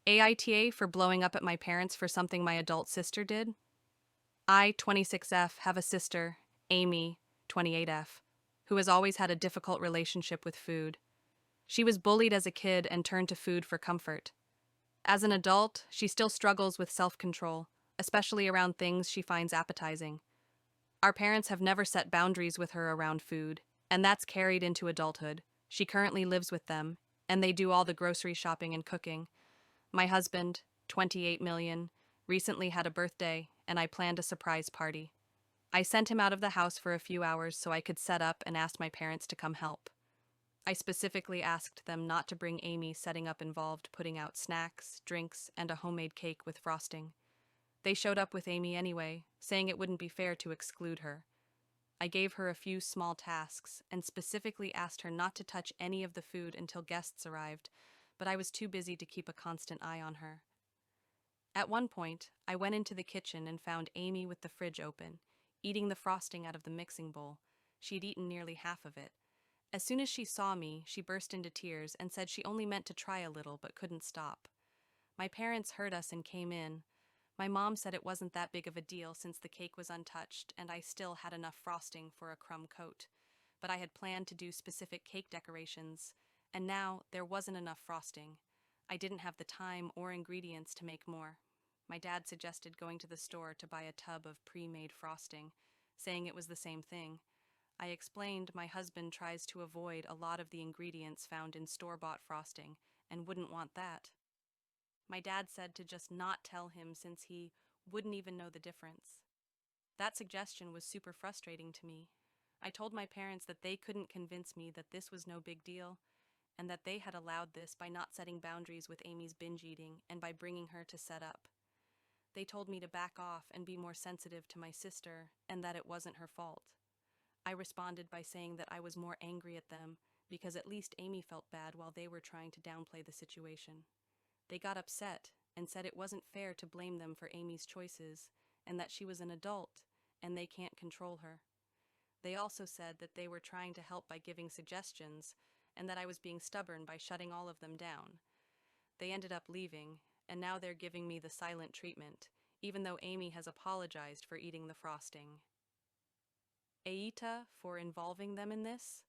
AITA for blowing up at my parents for something my adult sister did. I, 26F, have a sister, Amy, 28F, who has always had a difficult relationship with food. She was bullied as a kid and turned to food for comfort. As an adult, she still struggles with self control, especially around things she finds appetizing. Our parents have never set boundaries with her around food, and that's carried into adulthood. She currently lives with them, and they do all the grocery shopping and cooking. My husband, 28 million, recently had a birthday, and I planned a surprise party. I sent him out of the house for a few hours so I could set up and asked my parents to come help. I specifically asked them not to bring Amy. Setting up involved putting out snacks, drinks, and a homemade cake with frosting. They showed up with Amy anyway, saying it wouldn't be fair to exclude her. I gave her a few small tasks and specifically asked her not to touch any of the food until guests arrived, but I was too busy to keep a constant eye on her. At one point, I went into the kitchen and found Amy with the fridge open, eating the frosting out of the mixing bowl. She'd eaten nearly half of it. As soon as she saw me, she burst into tears and said she only meant to try a little but couldn't stop. My parents heard us and came in. My mom said it wasn't that big of a deal since the cake was untouched and I still had enough frosting for a crumb coat. But I had planned to do specific cake decorations, and now there wasn't enough frosting. I didn't have the time or ingredients to make more. My dad suggested going to the store to buy a tub of pre-made frosting, saying it was the same thing. I explained my husband tries to avoid a lot of the ingredients found in store-bought frosting and wouldn't want that. My dad said to just not tell him since he wouldn't even know the difference. That suggestion was super frustrating to me. I told my parents that they couldn't convince me that this was no big deal and that they had allowed this by not setting boundaries with Amy's binge eating and by bringing her to set up. They told me to back off and be more sensitive to my sister and that it wasn't her fault. I responded by saying that I was more angry at them because at least Amy felt bad while they were trying to downplay the situation. They got upset and said it wasn't fair to blame them for Amy's choices and that she was an adult and they can't control her. They also said that they were trying to help by giving suggestions and that I was being stubborn by shutting all of them down. They ended up leaving, and now they're giving me the silent treatment, even though Amy has apologized for eating the frosting. Aita for involving them in this?